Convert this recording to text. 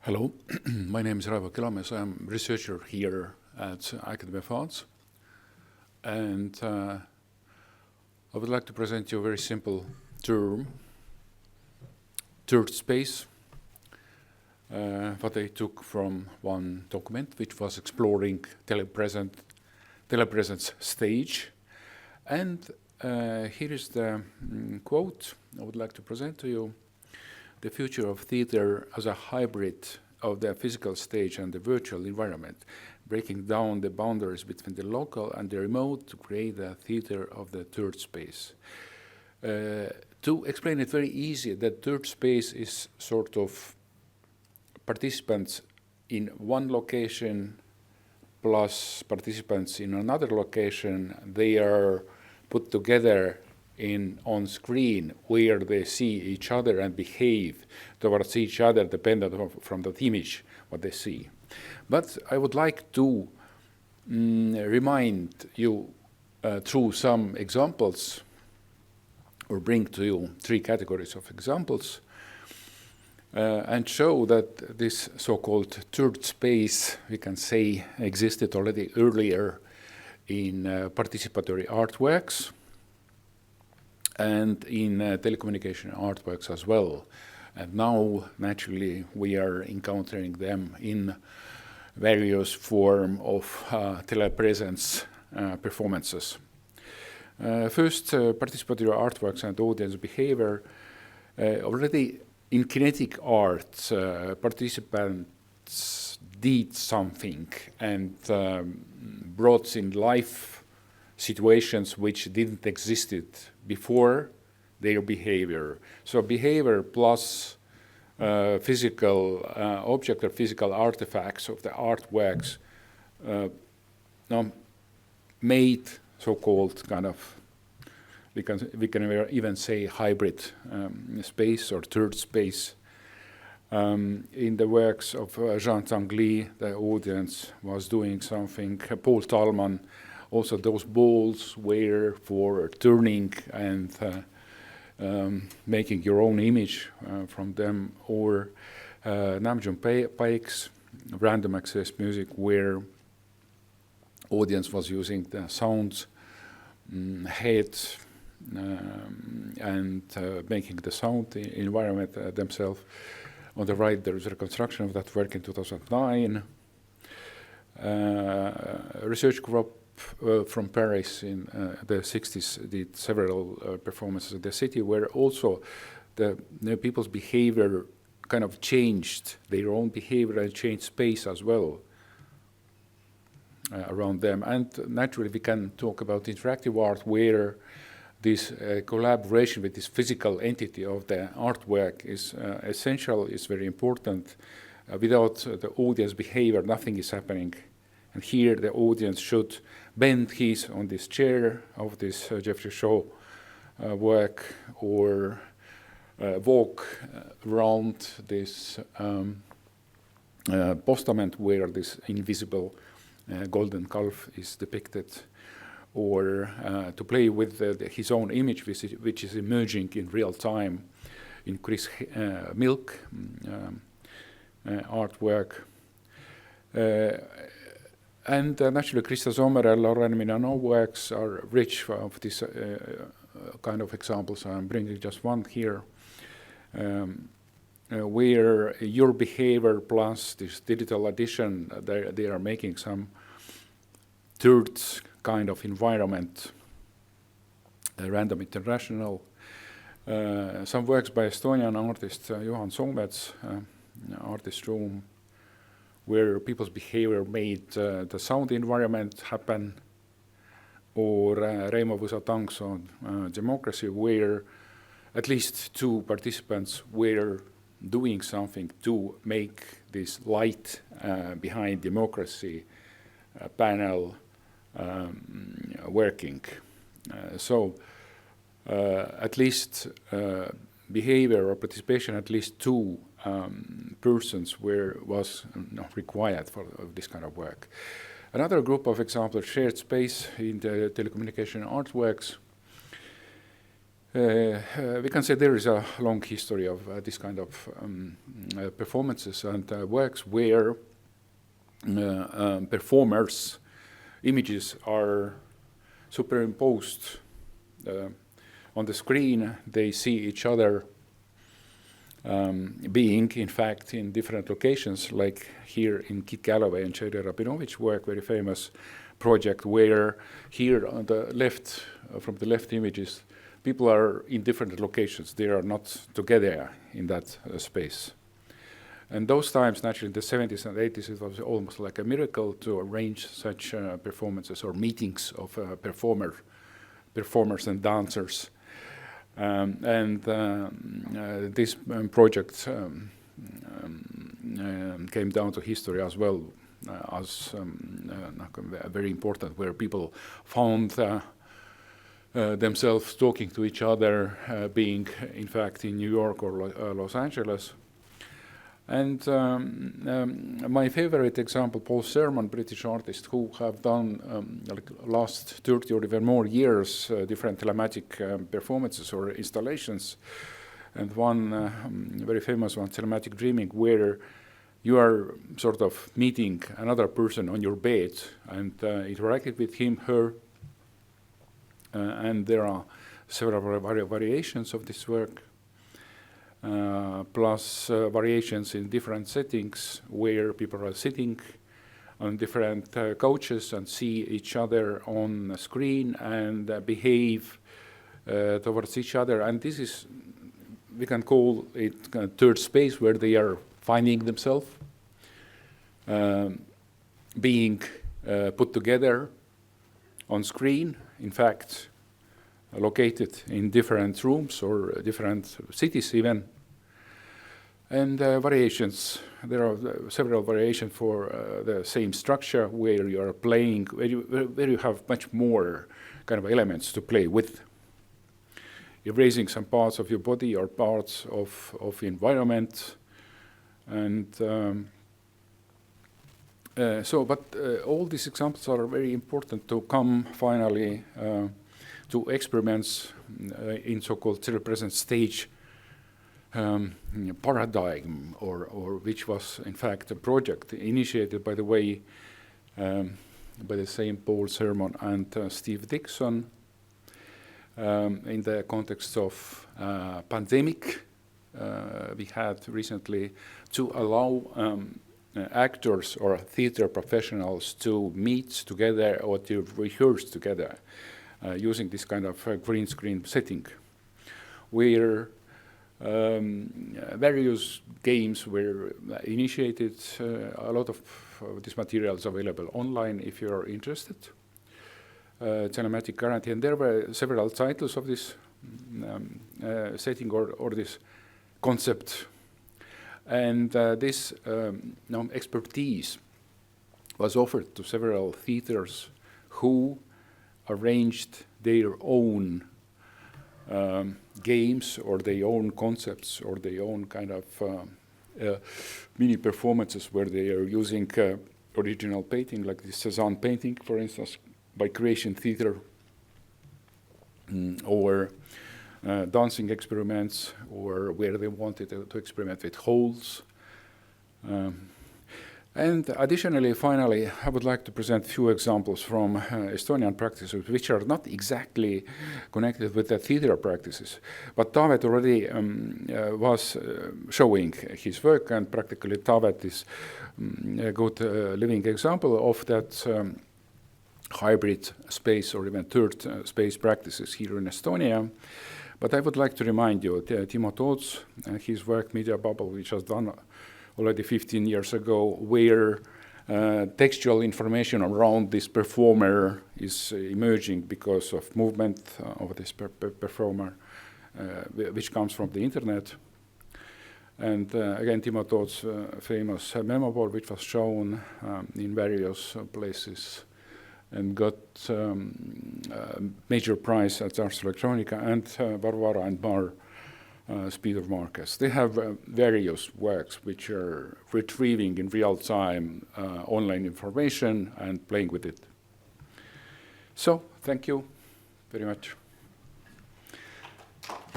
Hello, my name is Raivo Kelomees. I'm a researcher here at Academy of Arts. And I would like to present you a very simple term, third space, what I took from one document which was exploring telepresence stage. And here is the quote I would like to present to you. The future of theater as a hybrid of the physical stage and the virtual environment, breaking down the boundaries between the local and the remote to create a theater of the third space. To explain it very easy, that third space is sort of participants in one location plus participants in another location. They are put together on screen where they see each other and behave towards each other dependent from that image what they see. But I would like to remind you through some examples or bring to you three categories of examples and show that this so-called third space, we can say, existed already earlier in participatory artworks and in telecommunication artworks as well. And now, naturally, we are encountering them in various forms of telepresence performances. First, participatory artworks and audience behavior. Already in kinetic arts, participants did something and brought in life situations which didn't existed before their behavior. So behavior plus physical object or physical artifacts of the artworks made so-called kind of, we can even say hybrid space or third space. In the works of Jean Tinguely, the audience was doing something. Paul Tallman, also those balls were for turning and making your own image from them, or Namjoon Paik's random access music where audience was using the sounds head and making the sound environment themselves. On the right there is a reconstruction of that work in 2009. A research group from Paris in the 60s did several performances in the city where also the people's behavior kind of changed, their own behavior and changed space as well around them. And naturally we can talk about interactive art where this collaboration with this physical entity of the artwork is essential, is very important. Without the audience behavior, nothing is happening. And here the audience should bend his on this chair of this Jeffrey Shaw work, or walk around this postament where this invisible golden calf is depicted, or to play with his own image which is emerging in real time in Chris Milk artwork. And naturally, Krista Sommer and Lauren Minano works are rich of this kind of examples. I'm bringing just one here, where your behavior plus this digital addition, they are making some third kind of environment, random international. Some works by Estonian artist Juhan Soomets, artist room, where people's behavior made the sound environment happen, or Reimo Võsa-Tanks on democracy, where at least two participants were doing something to make this light behind democracy panel working. So at least behavior or participation, at least two persons was required for this kind of work. Another group of examples, shared space in the telecommunication artworks. We can say there is a long history of this kind of performances and works where performers' images are superimposed on the screen. They see each other being, in fact, in different locations, like here in Kit Galloway and J.D. Rabinovich work, very famous project where here on the left, from the left images, people are in different locations. They are not together in that space. And those times, naturally, in the 70s and 80s, it was almost like a miracle to arrange such performances or meetings of performers and dancers. This project came down to history as well as very important, where people found themselves talking to each other, being in fact in New York or Los Angeles. And my favorite example, Paul Sermon, British artist, who have done like last 30 or even more years different telematic performances or installations. And one very famous one, Telematic Dreaming, where you are sort of meeting another person on your bed and interacting with him, her. And there are several variations of this work. Plus variations in different settings where people are sitting on different couches and see each other on the screen and behave towards each other. And this is, we can call it kind of third space, where they are finding themselves, being put together on screen, in fact, located in different rooms or different cities even. And variations, there are several variations for the same structure where you are playing, where you have much more kind of elements to play with. Erasing some parts of your body or parts of the environment. And all these examples are very important to come finally to experiments in so-called self-present stage paradigm, or which was in fact a project initiated, by the way, by the same Paul Sermon and Steve Dixon in the context of pandemic. We had recently to allow actors or theater professionals to meet together or to rehearse together using this kind of green screen setting, where various games were initiated. A lot of this material is available online if you are interested. Telematic Guarantee, and there were several titles of this setting or this concept. And this expertise was offered to several theaters who arranged their own games or their own concepts or their own kind of mini performances where they are using original painting, like the Cézanne painting, for instance, by Creation Theatre, or dancing experiments, or where they wanted to experiment with holes. And additionally, finally, I would like to present a few examples from Estonian practices, which are not exactly connected with the theater practices. But Taavet already was showing his work, and practically Taavet is a good living example of that hybrid space or even third space practices here in Estonia. But I would like to remind you, Timo Toots and his work, Media Bubble, which was done already 15 years ago, where textual information around this performer is emerging because of movement of this performer, which comes from the internet. And again, Timo Toots' famous memo board, which was shown in various places and got major prize at Ars Electronica, and Varvara and Mar Speed of Marcus. They have various works which are retrieving in real time online information and playing with it. So, thank you very much.